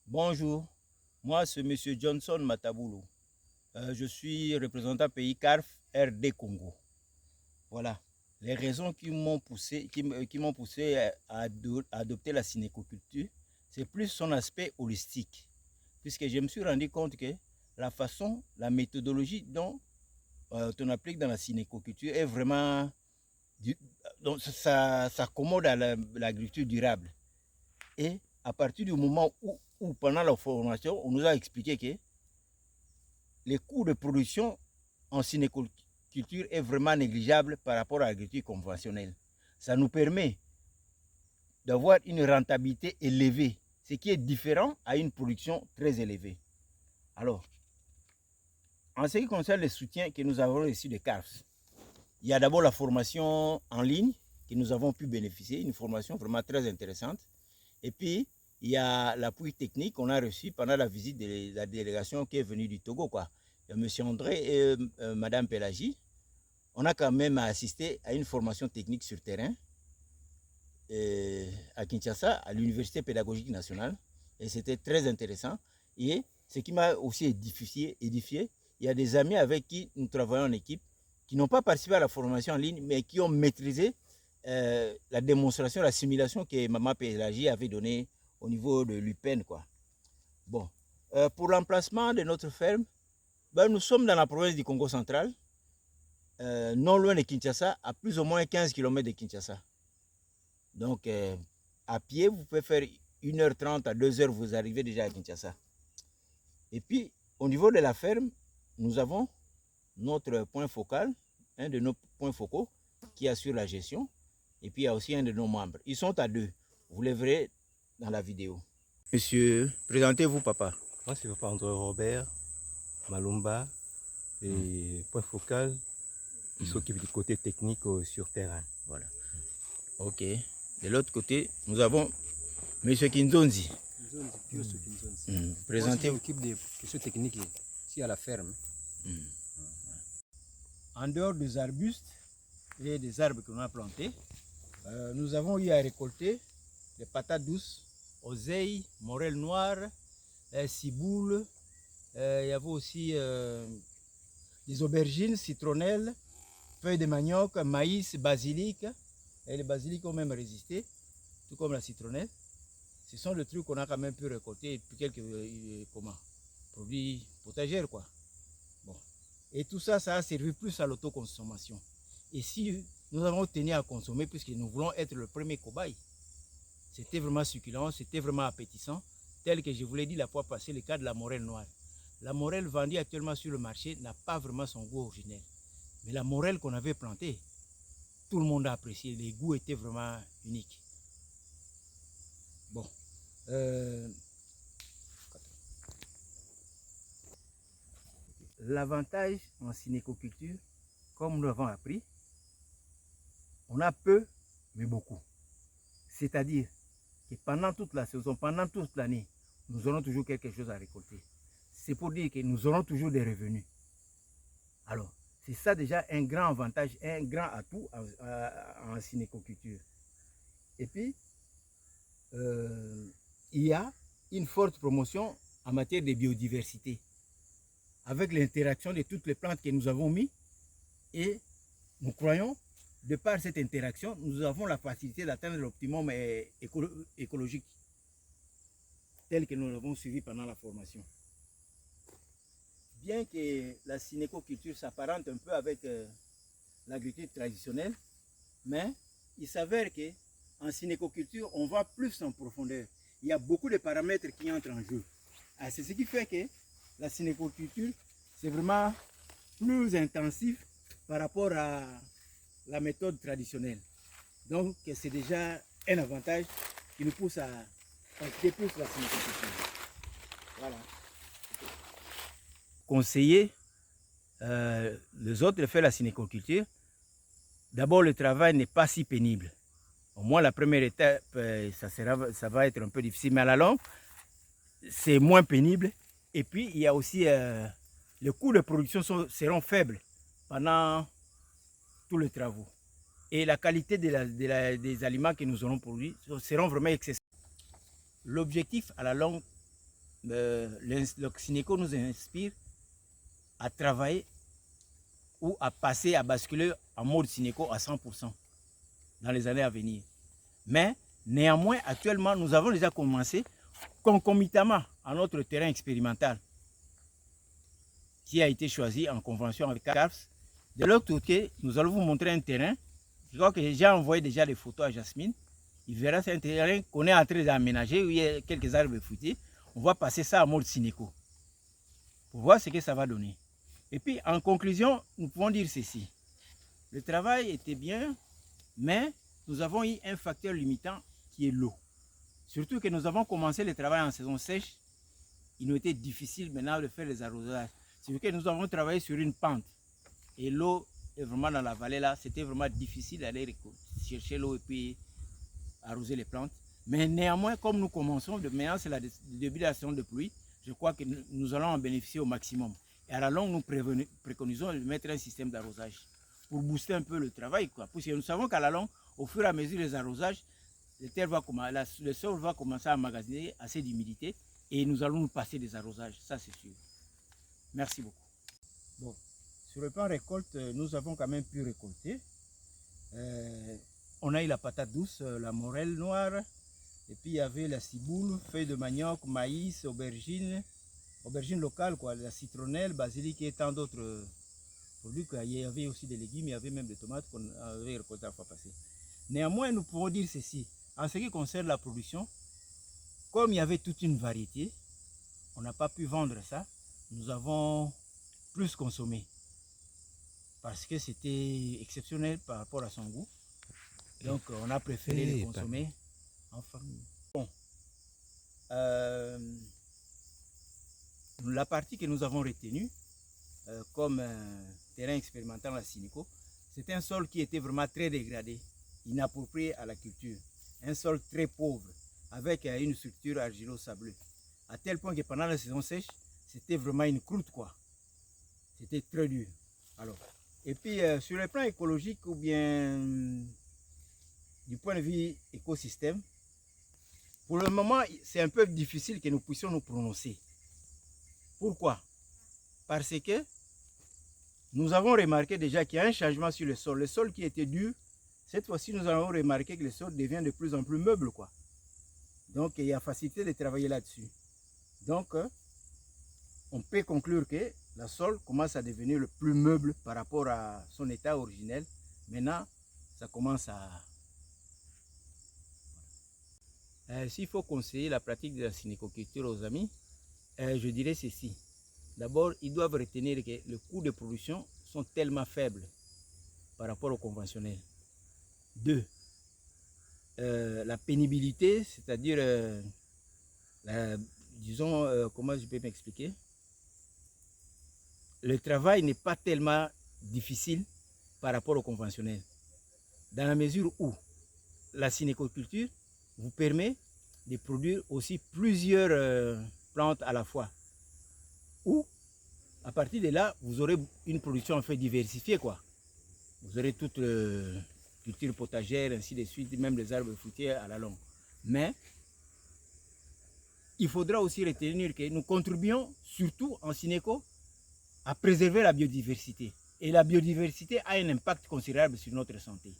Bonjour, moi c'est M. Johnson Mataboulou. Je suis représentant pays CARF RD Congo. Voilà, les raisons qui m'ont poussé, à adopter la synécoculture, c'est plus son aspect holistique. Puisque je me suis rendu compte que la méthodologie dont on applique dans la synécoculture est vraiment... Donc ça s'accommode à l'agriculture durable. Et à partir du moment où, pendant la formation, on nous a expliqué que les coûts de production en cinéculture est vraiment négligeable par rapport à l'agriculture conventionnelle. Ça nous permet d'avoir une rentabilité élevée, ce qui est différent à une production très élevée. Alors, en ce qui concerne les soutiens que nous avons reçus de CARF, il y a d'abord la formation en ligne que nous avons pu bénéficier, une formation vraiment très intéressante. Et puis, il y a l'appui technique qu'on a reçu pendant la visite de la délégation qui est venue du Togo, quoi. M. André et Mme Pélagie. On a quand même assisté à une formation technique sur terrain à Kinshasa, à l'Université pédagogique nationale. Et c'était très intéressant. Et ce qui m'a aussi édifié, il y a des amis avec qui nous travaillons en équipe qui n'ont pas participé à la formation en ligne, mais qui ont maîtrisé la démonstration, la simulation que Maman Pélagie avait donnée au niveau de l'UPEN, quoi. Bon, pour l'emplacement de notre ferme, ben, nous sommes dans la province du Congo central, non loin de Kinshasa, à plus ou moins 15 km de Kinshasa. Donc, à pied, vous pouvez faire 1h30 à 2h, vous arrivez déjà à Kinshasa. Et puis, au niveau de la ferme, nous avons notre point focal, un de nos points focaux, qui assure la gestion. Et puis, il y a aussi un de nos membres. Ils sont à deux. Vous les verrez dans la vidéo. Monsieur, présentez-vous, papa. Moi, c'est papa André Robert Malumba, et point focal qui s'occupe du côté technique sur terrain. Voilà. Ok. De l'autre côté, nous avons monsieur Kinzonzi. Présentez. Moi, s'occupe des questions techniques ici à la ferme. En dehors des arbustes et des arbres que l'on a plantés, nous avons eu à récolter des patates douces, oseille, morel noir, ciboule. Il y avait aussi des aubergines, citronnelles, feuilles de manioc, maïs, basilic. Et les basilics ont même résisté, tout comme la citronnelle. Ce sont des trucs qu'on a quand même pu récolter et puis quelques produits potagers, quoi. Bon. Et tout ça, ça a servi plus à l'autoconsommation. Et si nous avons tenu à consommer, puisque nous voulons être le premier cobaye, c'était vraiment succulent, c'était vraiment appétissant, tel que je vous l'ai dit la fois passée, le cas de la morelle noire. La morelle vendue actuellement sur le marché n'a pas vraiment son goût originel. Mais la morelle qu'on avait plantée, tout le monde a apprécié, les goûts étaient vraiment uniques. Bon. L'avantage en synécoculture, comme nous l'avons appris, on a peu, mais beaucoup. C'est-à-dire que pendant toute la saison, pendant toute l'année, nous aurons toujours quelque chose à récolter. C'est pour dire que nous aurons toujours des revenus. Alors, c'est ça déjà un grand avantage, un grand atout en synécoculture. Et puis, il y a une forte promotion en matière de biodiversité, avec l'interaction de toutes les plantes que nous avons mis. Et nous croyons, de par cette interaction, nous avons la facilité d'atteindre l'optimum écologique, tel que nous l'avons suivi pendant la formation. Bien que la synécoculture s'apparente un peu avec l'agriculture traditionnelle, mais il s'avère qu'en synécoculture, on va plus en profondeur. Il y a beaucoup de paramètres qui entrent en jeu. C'est ce qui fait que la synécoculture, c'est vraiment plus intensif par rapport à la méthode traditionnelle. Donc, c'est déjà un avantage qui nous pousse à pratiquer plus la synécoculture. Voilà. Conseiller les autres de faire la synécoculture, d'abord le travail n'est pas si pénible. Au moins la première étape, ça va être un peu difficile, mais à la longue, c'est moins pénible. Et puis il y a aussi les coûts de production seront faibles pendant tous les travaux. Et la qualité des aliments que nous aurons produits seront vraiment excessifs. L'objectif à la longue le Sineco nous inspire à travailler ou à passer, à basculer en mode Sineco à 100% dans les années à venir. Mais néanmoins, actuellement, nous avons déjà commencé concomitamment à notre terrain expérimental qui a été choisi en convention avec CARFS. De l'autre côté, nous allons vous montrer un terrain. Je crois que j'ai envoyé déjà les photos à Jasmine. Il verra, c'est un terrain qu'on est en train d'aménager où il y a quelques arbres fruitiers. On va passer ça en mode Sineco pour voir ce que ça va donner. Et puis, en conclusion, nous pouvons dire ceci. Le travail était bien, mais nous avons eu un facteur limitant qui est l'eau. Surtout que nous avons commencé le travail en saison sèche. Il nous était difficile maintenant de faire les arrosages. C'est que nous avons travaillé sur une pente. Et l'eau est vraiment dans la vallée là. C'était vraiment difficile d'aller chercher l'eau et puis arroser les plantes. Mais néanmoins, comme nous commençons, maintenant c'est le début de la saison de pluie, je crois que nous allons en bénéficier au maximum. Et à la longue, nous préconisons de mettre un système d'arrosage pour booster un peu le travail, quoi. Parce que nous savons qu'à la longue, au fur et à mesure des arrosages, le sol va commencer à emmagasiner assez d'humidité et nous allons nous passer des arrosages, ça c'est sûr. Merci beaucoup. Bon, sur le plan récolte, nous avons quand même pu récolter. On a eu la patate douce, la morelle noire, et puis il y avait la ciboule, feuilles de manioc, maïs, aubergine locale, quoi, la citronnelle, basilic et tant d'autres produits. Il y avait aussi des légumes, il y avait même des tomates qu'on avait récoltées la fois passée. Néanmoins, nous pouvons dire ceci. En ce qui concerne la production, comme il y avait toute une variété, on n'a pas pu vendre ça. Nous avons plus consommé parce que c'était exceptionnel par rapport à son goût. Donc, on a préféré le consommer en famille. Bon. La partie que nous avons retenue comme terrain expérimental à Sineco, c'est un sol qui était vraiment très dégradé, inapproprié à la culture. Un sol très pauvre, avec une structure argilo-sableuse. À tel point que pendant la saison sèche, c'était vraiment une croûte, quoi. C'était très dur. Alors, et puis, sur le plan écologique ou bien du point de vue écosystème, pour le moment, c'est un peu difficile que nous puissions nous prononcer. Pourquoi? Parce que nous avons remarqué déjà qu'il y a un changement sur le sol. Le sol qui était dur, cette fois-ci, nous avons remarqué que le sol devient de plus en plus meuble, quoi. Donc, il y a facilité de travailler là-dessus. Donc, on peut conclure que le sol commence à devenir le plus meuble par rapport à son état originel. Maintenant, ça commence à... S'il faut conseiller la pratique de la synécoculture aux amis, je dirais ceci. D'abord, ils doivent retenir que les coûts de production sont tellement faibles par rapport au conventionnel. 2. La pénibilité, c'est-à-dire, disons, comment je peux m'expliquer? Le travail n'est pas tellement difficile par rapport au conventionnel. Dans la mesure où la synécoculture vous permet de produire aussi plusieurs plantes à la fois. Ou, à partir de là, vous aurez une production en fait diversifiée, quoi. Vous aurez toute culture potagère, ainsi de suite, même les arbres fruitiers à la longue. Mais, il faudra aussi retenir que nous contribuons, surtout en Sineco, à préserver la biodiversité. Et la biodiversité a un impact considérable sur notre santé.